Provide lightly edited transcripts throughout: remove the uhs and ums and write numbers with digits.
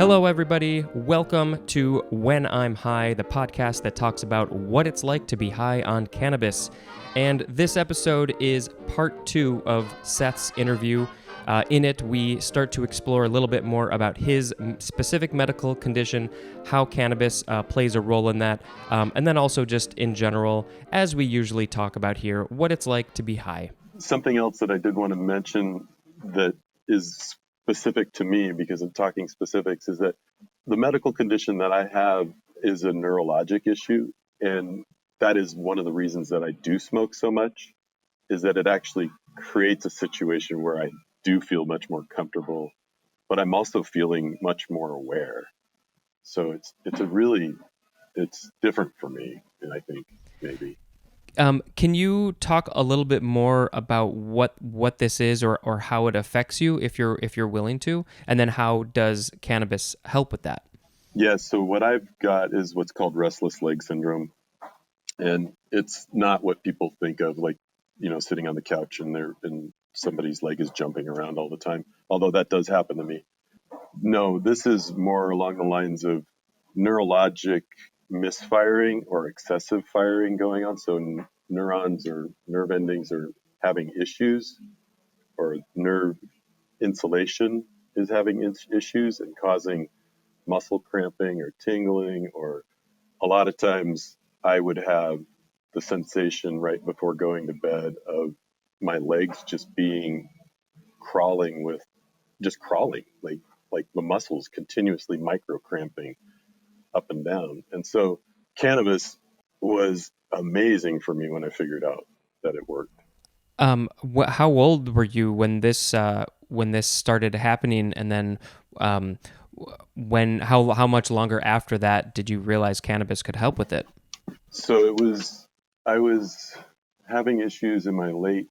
Hello, everybody. Welcome to When I'm High, the podcast that talks about what it's like to be high on cannabis. And this episode is part 2 of Seth's interview. In it, we start to explore a little bit more about his specific medical condition, how cannabis plays a role in that, and then also just in general, as we usually talk about here, what it's like to be high. Something else that I did want to mention that is specific to me, because I'm talking specifics, is that the medical condition that I have is a neurologic issue. And that is one of the reasons that I do smoke so much, is that it actually creates a situation where I do feel much more comfortable, but I'm also feeling much more aware. So it's different for me, and I think maybe. Can you talk a little bit more about what this is or how it affects you if you're willing to, and then how does cannabis help with that? Yeah, so what I've got is what's called restless leg syndrome. And it's not what people think of, like, sitting on the couch and somebody's leg is jumping around all the time, although that does happen to me. No, this is more along the lines of neurologic misfiring or excessive firing going on. So neurons or nerve endings are having issues, or nerve insulation is having issues and causing muscle cramping or tingling, or a lot of times I would have the sensation right before going to bed of my legs just crawling, like the muscles continuously micro cramping up and down. And so cannabis was amazing for me when I figured out that it worked. How old were you when this started happening, and then how much longer after that did you realize cannabis could help with it? So I was having issues in my late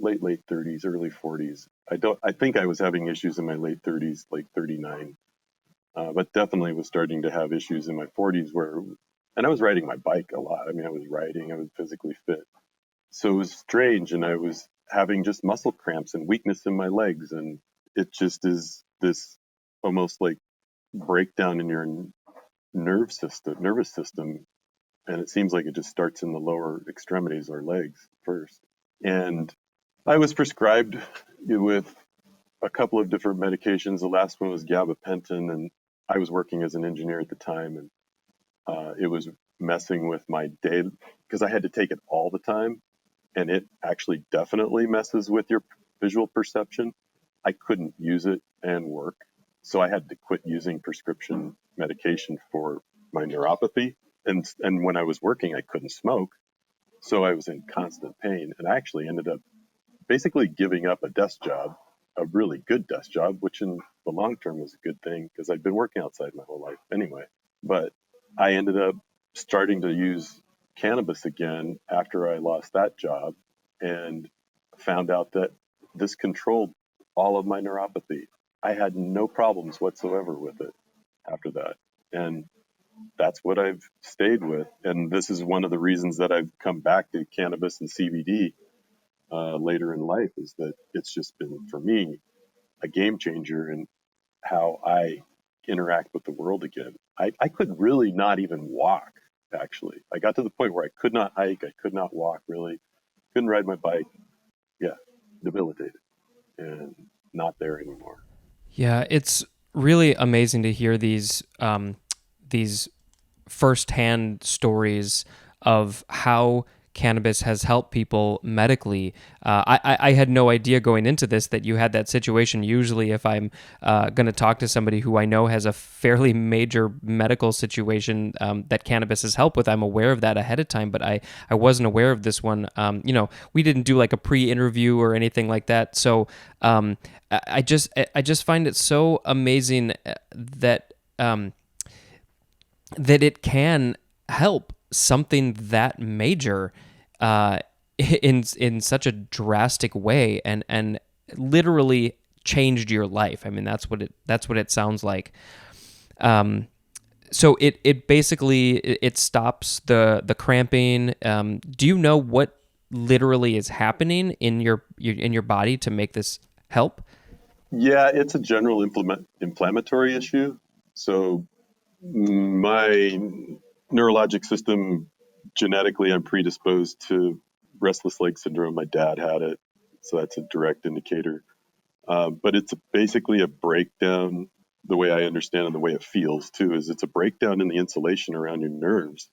30s, early 40s. I think I was having issues in my late 30s, like 39, but definitely was starting to have issues in my 40s and I was riding my bike a lot. I mean, I was physically fit. So it was strange, and I was having just muscle cramps and weakness in my legs, and it just is this almost like breakdown in your nervous system, and it seems like it just starts in the lower extremities or legs first. And I was prescribed with a couple of different medications. The last one was gabapentin, and I was working as an engineer at the time, and it was messing with my day because I had to take it all the time, and it actually definitely messes with your visual perception. I couldn't use it and work, so I had to quit using prescription medication for my neuropathy. And when I was working, I couldn't smoke, so I was in constant pain, and I actually ended up basically giving up a desk job, a really good desk job, which in the long term was a good thing because I'd been working outside my whole life anyway. But I ended up starting to use cannabis again after I lost that job, and found out that this controlled all of my neuropathy. I had no problems whatsoever with it after that. And that's what I've stayed with. And this is one of the reasons that I've come back to cannabis and CBD later in life, is that it's just been, for me, a game changer in how I interact with the world again. I could really not even walk, actually. I got to the point where I could not hike, I could not walk, really. Couldn't ride my bike. Yeah, debilitated and not there anymore. Yeah, it's really amazing to hear these firsthand stories of how cannabis has helped people medically. I had no idea going into this that you had that situation. Usually, if I'm going to talk to somebody who I know has a fairly major medical situation that cannabis has helped with, I'm aware of that ahead of time, but I wasn't aware of this one. We didn't do like a pre-interview or anything like that. So I just find it so amazing that that it can help something that major in such a drastic way, and literally changed your life. I mean, that's what it sounds like. So it basically it stops the cramping. Do you know what literally is happening in your body to make this help? Yeah, it's a general inflammatory issue. So my neurologic system, genetically, I'm predisposed to restless leg syndrome. My dad had it, so that's a direct indicator. But it's basically a breakdown. The way I understand and the way it feels too is it's a breakdown in the insulation around your nerves,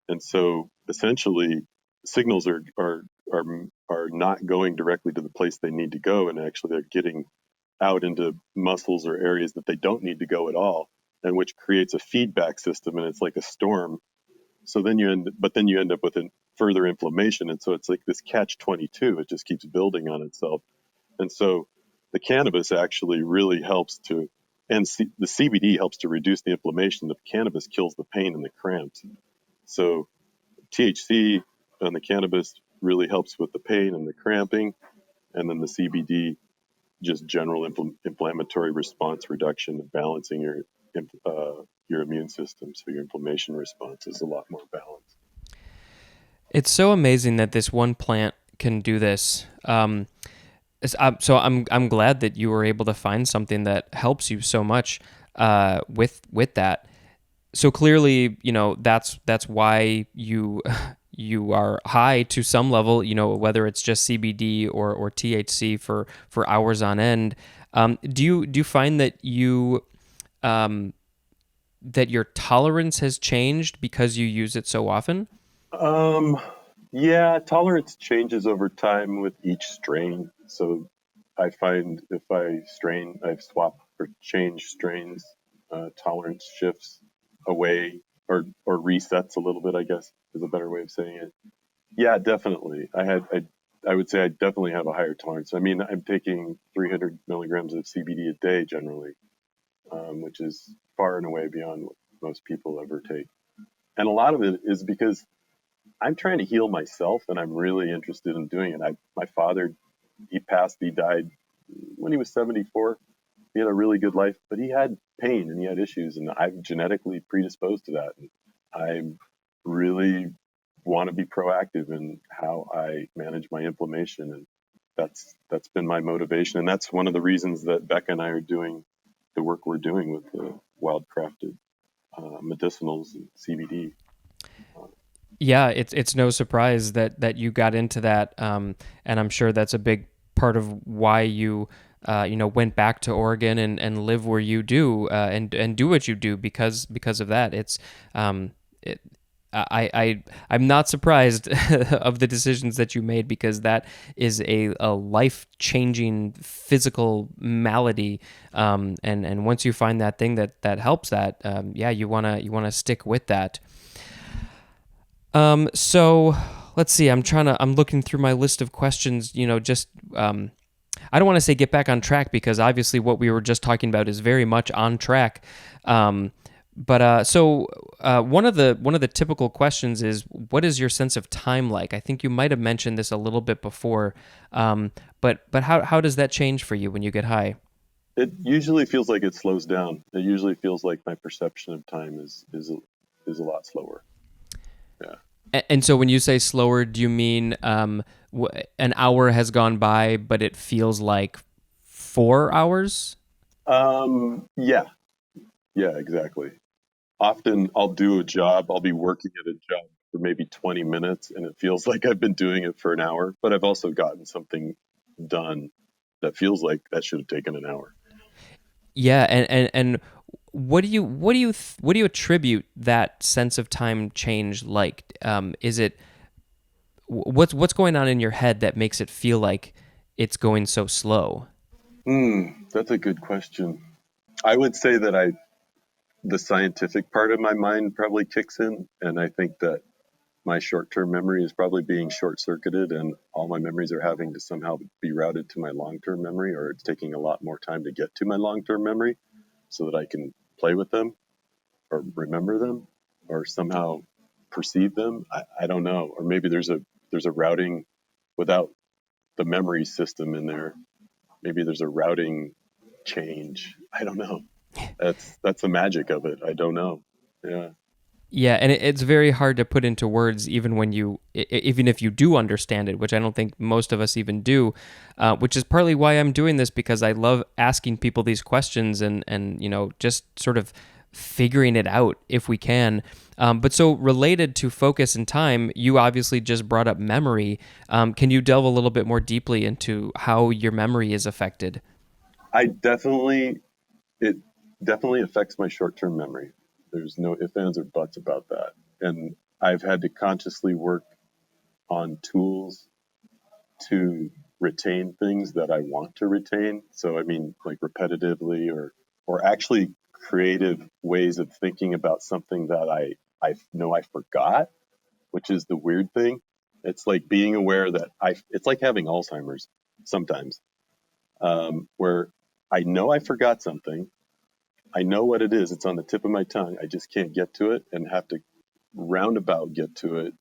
and so essentially signals are are not going directly to the place they need to go, and actually they're getting out into muscles or areas that they don't need to go at all, and which creates a feedback system, and it's like a storm. So then you end up with further inflammation, and so it's like this catch 22. It just keeps building on itself, and so the cannabis actually really helps to, and the CBD helps to reduce the inflammation. The cannabis kills the pain and the cramps. So THC on the cannabis really helps with the pain and the cramping, and then the CBD just general inflammatory response reduction, balancing your immune system, so your inflammation response is a lot more balanced. It's so amazing that this one plant can do this. So I'm glad that you were able to find something that helps you so much with that. So clearly, that's why you are high to some level. Whether it's just CBD or THC for hours on end. Do you find that that your tolerance has changed because you use it so often? Um, yeah, tolerance changes over time with each strain. So I find if I swap or change strains, tolerance shifts away or resets a little bit, I guess is a better way of saying it. Yeah, definitely. I would say I definitely have a higher tolerance. I mean, I'm taking 300 milligrams of CBD a day generally, which is far and away beyond what most people ever take. And a lot of it is because I'm trying to heal myself, and I'm really interested in doing it. My father, he died when he was 74. He had a really good life, but he had pain and he had issues, and I'm genetically predisposed to that. And I really want to be proactive in how I manage my inflammation, and that's been my motivation, and that's one of the reasons that Becca and I are doing the work we're doing with the wild crafted medicinals and CBD. Yeah, it's no surprise that you got into that, and I'm sure that's a big part of why you went back to Oregon and live where you do, and do what you do because of that. It I'm not surprised of the decisions that you made, because that is a life changing physical malady, and once you find that thing that helps that, yeah, you wanna stick with that. So let's see. I'm looking through my list of questions. Just I don't want to say get back on track, because obviously what we were just talking about is very much on track. But one of the typical questions is, what is your sense of time like? I think you might have mentioned this a little bit before, but how does that change for you when you get high? It usually feels like it slows down. It usually feels like my perception of time is a lot slower. Yeah. And so when you say slower, do you mean an hour has gone by, but it feels like 4 hours? Yeah. Yeah. Exactly. Often I'll do a job. I'll be working at a job for maybe 20 minutes, and it feels like I've been doing it for an hour. But I've also gotten something done that feels like that should have taken an hour. Yeah, and what do you attribute that sense of time change like? Is it what's going on in your head that makes it feel like it's going so slow? That's a good question. I would say that the scientific part of my mind probably kicks in, and I think that my short-term memory is probably being short-circuited, and all my memories are having to somehow be routed to my long-term memory, or it's taking a lot more time to get to my long-term memory so that I can play with them or remember them or somehow perceive them. I don't know. Or maybe there's a routing without the memory system in there. Maybe there's a routing change. I don't know. That's the magic of it. I don't know. Yeah. Yeah, and it's very hard to put into words, even when even if you do understand it, which I don't think most of us even do. Which is partly why I'm doing this, because I love asking people these questions, and just sort of figuring it out if we can. But so related to focus and time, you obviously just brought up memory. Can you delve a little bit more deeply into how your memory is affected? I definitely, it definitely affects my short-term memory. There's no ifs, ands, or buts about that. And I've had to consciously work on tools to retain things that I want to retain. So I mean, like repetitively, or actually creative ways of thinking about something that I know I forgot, which is the weird thing. It's like being aware that it's like having Alzheimer's sometimes, where I know I forgot something. I know what it is. It's on the tip of my tongue. I just can't get to it and have to roundabout get to it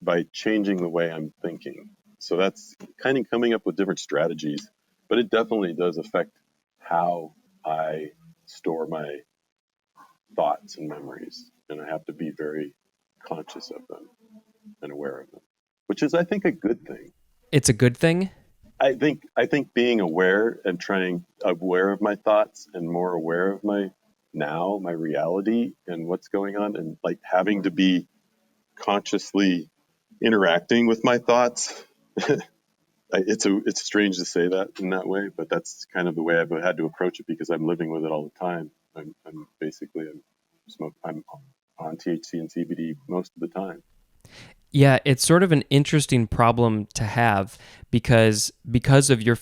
by changing the way I'm thinking. So that's kind of coming up with different strategies, but it definitely does affect how I store my thoughts and memories. And I have to be very conscious of them and aware of them, which is, I think, a good thing. It's a good thing. I think being aware and trying aware of my thoughts and more aware of my reality and what's going on, and like having to be consciously interacting with my thoughts. It's strange to say that in that way, but that's kind of the way I've had to approach it because I'm living with it all the time. I'm on THC and CBD most of the time. Yeah, it's sort of an interesting problem to have because of your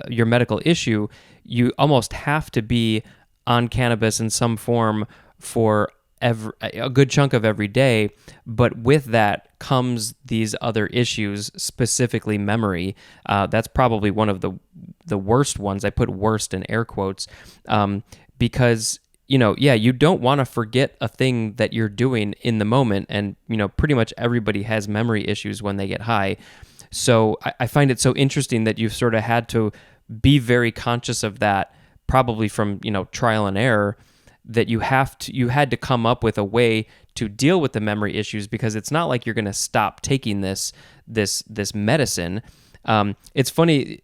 your medical issue, you almost have to be on cannabis in some form for a good chunk of every day. But with that comes these other issues, specifically memory. That's probably one of the worst ones. I put worst in air quotes, because yeah, you don't want to forget a thing that you're doing in the moment. And, pretty much everybody has memory issues when they get high. So I find it so interesting that you've sort of had to be very conscious of that, probably from, trial and error, that you had to come up with a way to deal with the memory issues, because it's not like you're going to stop taking this medicine. It's funny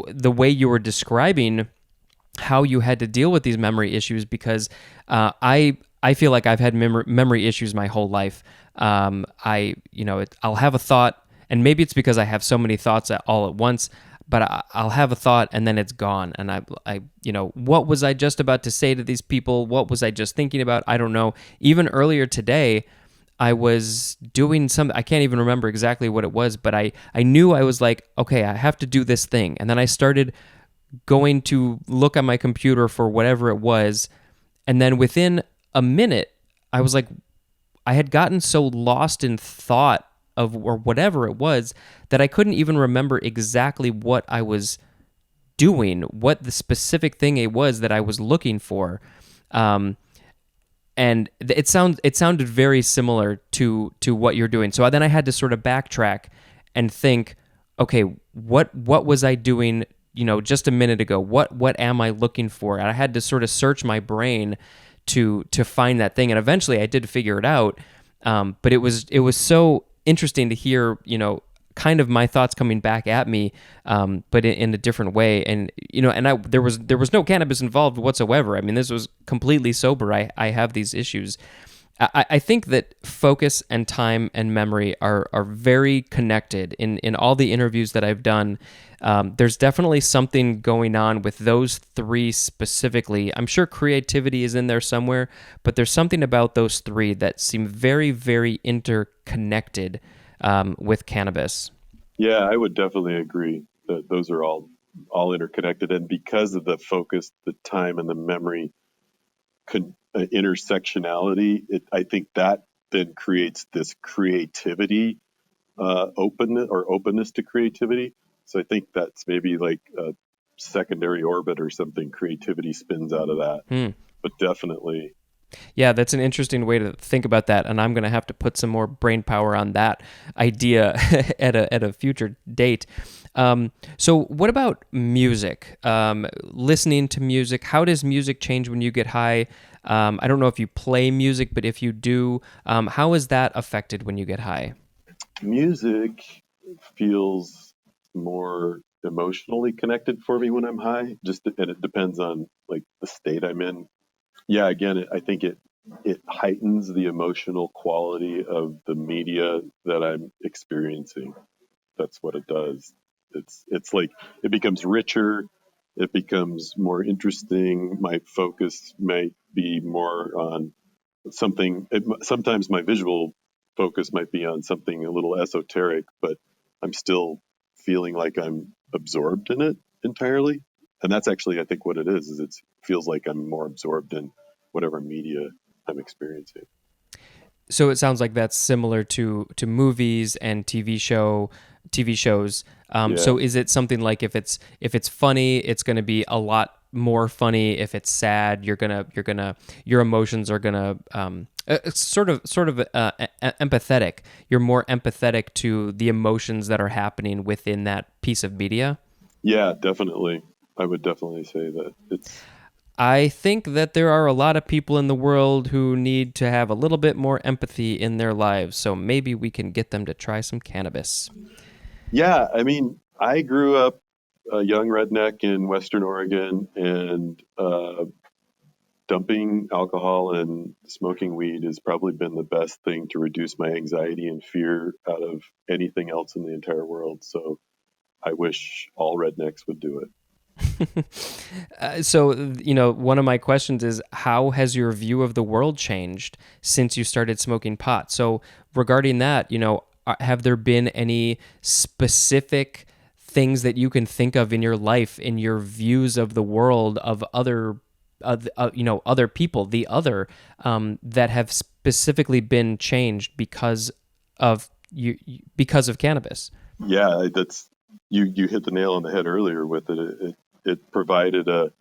the way you were describing how you had to deal with these memory issues, because I feel like I've had memory issues my whole life. I'll have a thought, and maybe it's because I have so many thoughts all at once. But I'll have a thought and then it's gone, and what was I just about to say to these people? What was I just thinking about? I don't know. Even earlier today, I was doing something. I can't even remember exactly what it was, but I knew I was like, okay, I have to do this thing, and then I started going to look on my computer for whatever it was. And then within a minute, I was like, I had gotten so lost in thought of or whatever it was that I couldn't even remember exactly what I was doing, what the specific thing it was that I was looking for. And it sounded very similar to what you're doing. So then I had to sort of backtrack and think, okay, what was I doing, just a minute ago? What am I looking for? And I had to sort of search my brain to find that thing. And eventually I did figure it out. But it was so interesting to hear, kind of my thoughts coming back at me, but in a different way. And there was no cannabis involved whatsoever. I mean, this was completely sober. I have these issues. I think that focus and time and memory are very connected. In all the interviews that I've done, there's definitely something going on with those three specifically. I'm sure creativity is in there somewhere, but there's something about those three that seem very, very interconnected with cannabis. Yeah, I would definitely agree that those are all interconnected, and because of the focus, the time, and the memory intersectionality, I think that then creates this creativity, openness to creativity. So I think that's maybe like a secondary orbit or something. Creativity spins out of that, Hmm. but definitely. Yeah, that's an interesting way to think about that, and I'm going to have to put some more brain power on that idea at a future date. So, what about music? Listening to music, how does music change when you get high? I don't know if you play music, but if you do, how is that affected when you get high? Music feels more emotionally connected for me when I'm high. And it depends on like the state I'm in. Yeah, again, I think it heightens the emotional quality of the media that I'm experiencing. That's what it does. It's like it becomes richer, it becomes more interesting. My focus might be more on something. Sometimes my visual focus might be on something a little esoteric, but I'm still feeling like I'm absorbed in it entirely. And that's actually, I think, what it is it feels like I'm more absorbed in whatever media I'm experiencing. So it sounds like that's similar to movies and TV shows. Yeah, So is it something like if it's funny, it's going to be a lot more funny. If it's sad, your emotions are gonna it's empathetic. You're more empathetic to the emotions that are happening within that piece of media. yeah, definitely. I would definitely say that it's I think that there are a lot of people in the world who need to have a little bit more empathy in their lives, so maybe we can get them to try some cannabis. yeah. I mean, I grew up a young redneck in Western Oregon, and dumping alcohol and smoking weed has probably been the best thing to reduce my anxiety and fear out of anything else in the entire world. So I wish all rednecks would do it. One of my questions is how has your view of the world changed since you started smoking pot? So, regarding that, have there been any specific things that you can think of in your life, in your views of the world, of other people, the other, that have specifically been changed because of cannabis? Yeah, that's you hit the nail on the head earlier with it. It provided a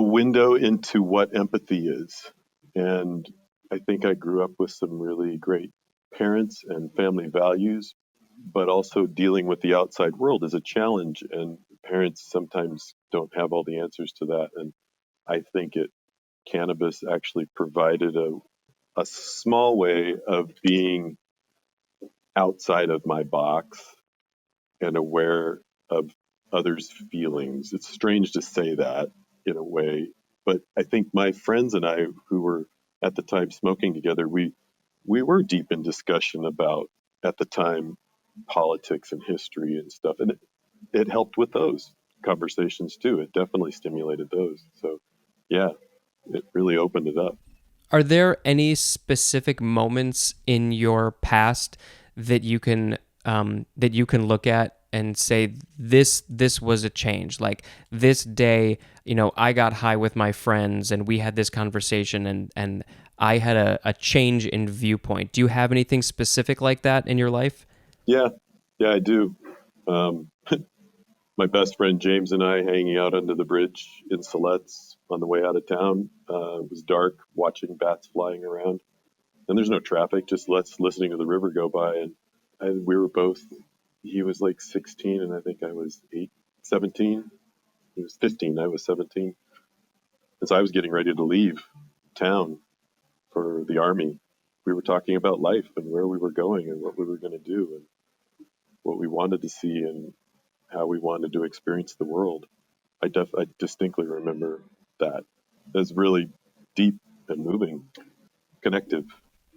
window into what empathy is, and I think I grew up with some really great parents and family values, but also dealing with the outside world is a challenge, and parents sometimes don't have all the answers to that. And I think it cannabis actually provided a small way of being outside of my box and aware of others' feelings. It's strange to say that in a way, but I think my friends and I, who were at the time smoking together, we were deep in discussion about at the time politics and history and stuff, and it helped with those conversations too. It definitely stimulated those. So, yeah, it really opened it up. Are there any specific moments in your past that you can look at and say this was a change? Like this day, I got high with my friends and we had this conversation and I had a change in viewpoint. Do you have anything specific like that in your life? Yeah, yeah, I do. Um, my best friend James and I hanging out under the bridge in Seths on the way out of town. It was dark, watching bats flying around, and there's no traffic, just let's listening to the river go by. And we were both. He was like 16, and I think I was 17. He was 15. I was 17, and so I was getting ready to leave town for the army. We were talking about life and where we were going and what we were going to do and what we wanted to see and how we wanted to experience the world. I distinctly remember that. It's really deep and moving, connective.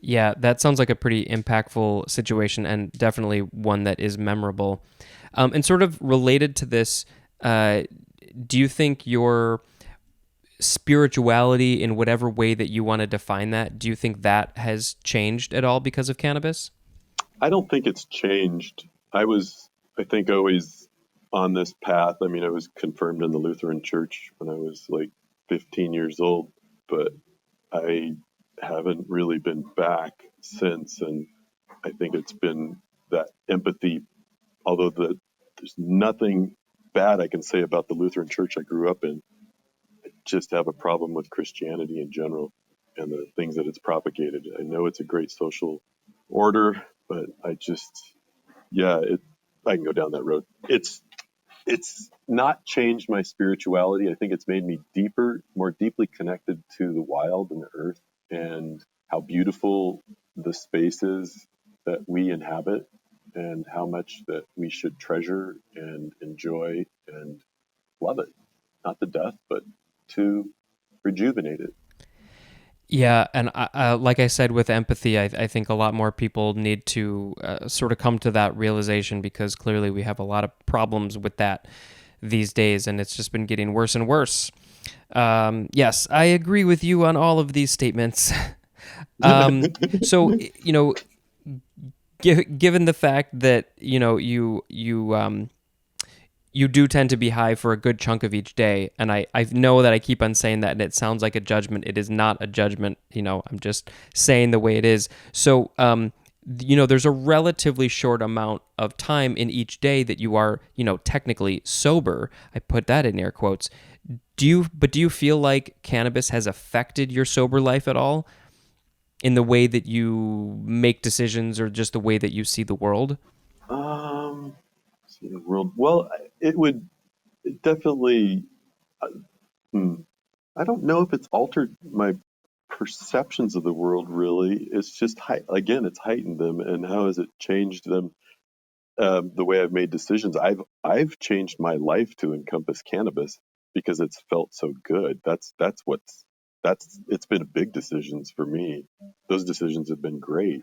Yeah, that sounds like a pretty impactful situation and definitely one that is memorable. And sort of related to this, uh, do you think your spirituality, in whatever way that you want to define that, do you think that has changed at all because of cannabis? I don't think it's changed. I was, I think, always on this path. I mean, I was confirmed in the Lutheran Church when I was like 15 years old, but I haven't really been back since. And I think it's been that empathy, although there's nothing bad I can say about the Lutheran Church I grew up in. I just have a problem with Christianity in general and the things that it's propagated. I know it's a great social order, but I just, yeah, I can go down that road. It's not changed my spirituality. I think it's made me deeper, more deeply connected to the wild and the earth and how beautiful the space is that we inhabit and how much that we should treasure and enjoy and love it. Not to death, but to rejuvenate it. Yeah, and like I said, with empathy, I think a lot more people need to sort of come to that realization because clearly we have a lot of problems with that these days, and it's just been getting worse and worse. Yes, I agree with you on all of these statements. So, given the fact that you do tend to be high for a good chunk of each day. And I know that I keep on saying that and it sounds like a judgment. It is not a judgment. I'm just saying the way it is. So, there's a relatively short amount of time in each day that you are, technically sober. I put that in air quotes. Do you feel like cannabis has affected your sober life at all in the way that you make decisions or just the way that you see the world? Um, see the world. Well, it would it definitely. uh, Hmm, I don't know if it's altered my perceptions of the world. Really, it's just again, it's heightened them. And how has it changed them? The way I've made decisions, I've changed my life to encompass cannabis because it's felt so good. That's it's been big decisions for me. Those decisions have been great.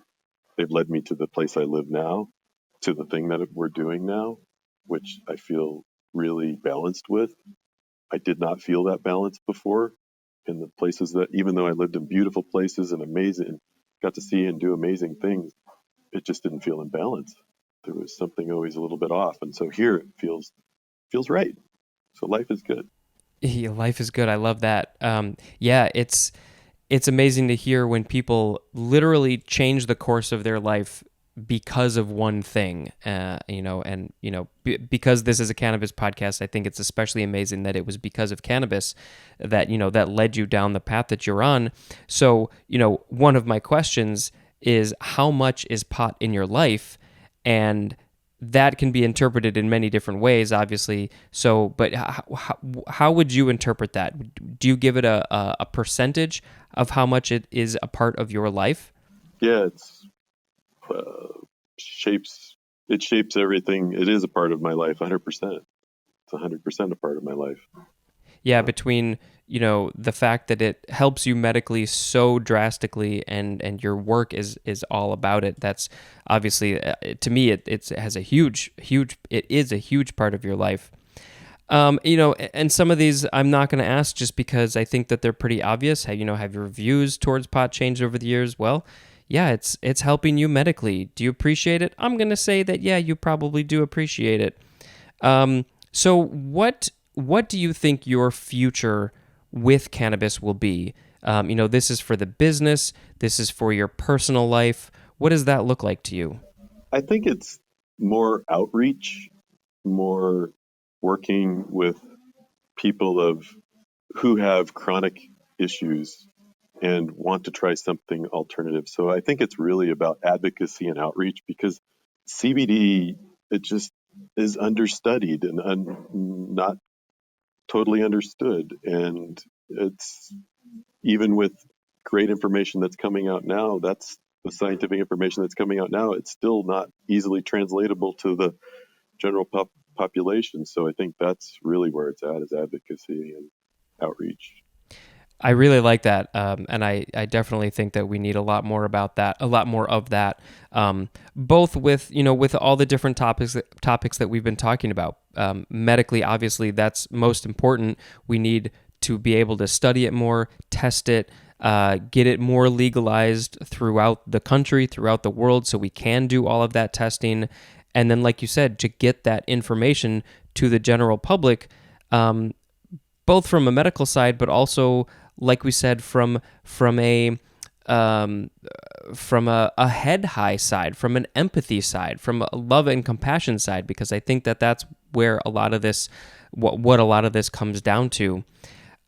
They've led me to the place I live now, to the thing that we're doing now, which I feel really balanced with. I did not feel that balance before in the places that, even though I lived in beautiful places and amazing, got to see and do amazing things, it just didn't feel in balance. There was something always a little bit off. And so here it feels right. So life is good. Yeah, life is good. I love that. Yeah, it's amazing to hear when people literally change the course of their life because of one thing. Because this is a cannabis podcast, I think it's especially amazing that it was because of cannabis that that led you down the path that you're on. So, one of my questions is how much is pot in your life, and that can be interpreted in many different ways, obviously. So, but how would you interpret that? Do you give it a percentage of how much it is a part of your life? Yeah, uh, shapes it shapes everything. It is a part of my life, 100%. It's 100% a part of my life. Yeah, Uh, between the fact that it helps you medically so drastically, and your work is all about it. That's obviously to me it has a huge it is a huge part of your life. And some of these I'm not going to ask just because I think that they're pretty obvious. Have your views towards pot changed over the years? Well, yeah, it's helping you medically. Do you appreciate it? I'm going to say that yeah, you probably do appreciate it. So what do you think your future with cannabis will be? This is for the business. This is for your personal life. What does that look like to you? I think it's more outreach, more working with people of who have chronic issues and want to try something alternative. So I think it's really about advocacy and outreach because CBD, it just is understudied and not totally understood. And it's even with great information that's coming out now, that's the scientific information that's coming out now, it's still not easily translatable to the general population. So I think that's really where it's at, is advocacy and outreach. I really like that, and I definitely think that we need a lot more about that, a lot more of that, both with with all the different topics that we've been talking about. Medically, obviously, that's most important. We need to be able to study it more, test it, get it more legalized throughout the country, throughout the world, so we can do all of that testing, and then, like you said, to get that information to the general public. Both from a medical side, but also, like we said, um, from a head high side, from an empathy side, from a love and compassion side, because I think that that's where a lot of this, what a lot of this comes down to.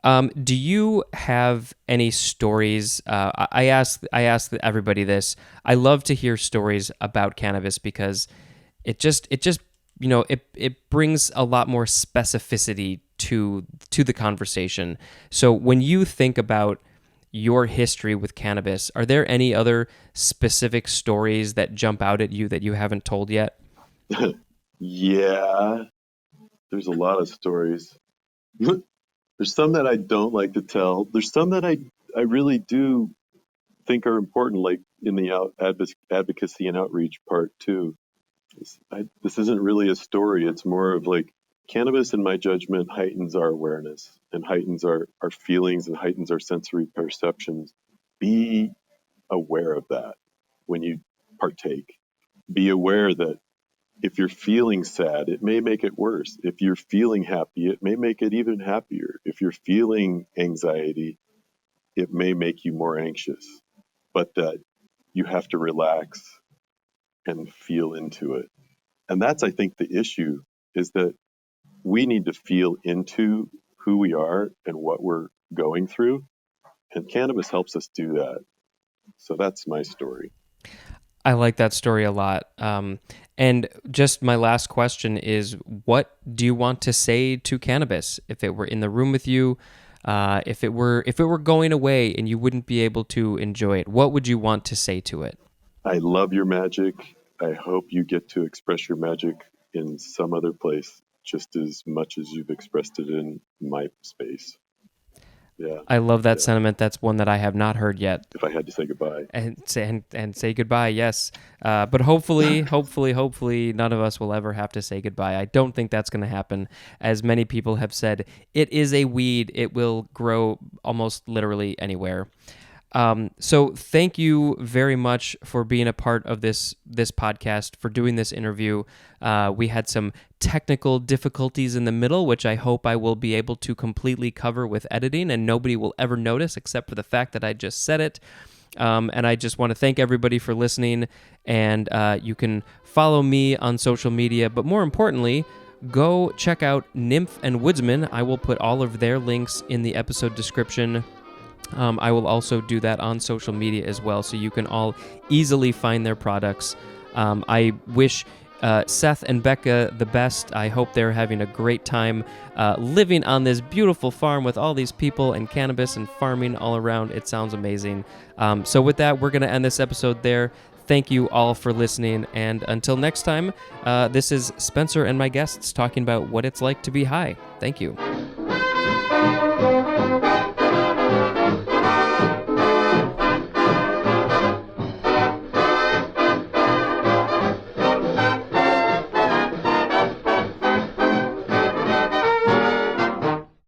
Do you have any stories? I ask everybody this. I love to hear stories about cannabis because it just it brings a lot more specificity to the conversation. So when you think about your history with cannabis, are there any other specific stories that jump out at you that you haven't told yet? Yeah, there's a lot of stories. There's some that I don't like to tell. There's some that I really do think are important, like in the advocacy and outreach part too. This isn't really a story. It's more of like cannabis, in my judgment, heightens our awareness and heightens our feelings and heightens our sensory perceptions. Be aware of that when you partake. Be aware that if you're feeling sad, it may make it worse. If you're feeling happy, it may make it even happier. If you're feeling anxiety, it may make you more anxious. But that you have to relax and feel into it. And that's, I think, the issue is that we need to feel into who we are and what we're going through. And cannabis helps us do that. So that's my story. I like that story a lot. And just my last question is, what do you want to say to cannabis if it were in the room with you? If it were going away and you wouldn't be able to enjoy it, what would you want to say to it? I love your magic. I hope you get to express your magic in some other place just as much as you've expressed it in my space. Yeah. I love that sentiment. That's one that I have not heard yet. If I had to say goodbye. And say goodbye, yes. But hopefully, none of us will ever have to say goodbye. I don't think that's going to happen. As many people have said, it is a weed. It will grow almost literally anywhere. So thank you very much for being a part of this podcast, for doing this interview. We had some technical difficulties in the middle, which I hope I will be able to completely cover with editing, and nobody will ever notice except for the fact that I just said it. And I just want to thank everybody for listening, and you can follow me on social media, but more importantly, go check out Nymph and Woodsman. I will put all of their links in the episode description. I will also do that on social media as well, so you can all easily find their products. I wish Seth and Becca the best. I hope they're having a great time living on this beautiful farm with all these people and cannabis and farming all around. It sounds amazing. So with that, we're going to end this episode there. Thank you all for listening, and until next time, this is Spencer and my guests talking about what it's like to be high. Thank you.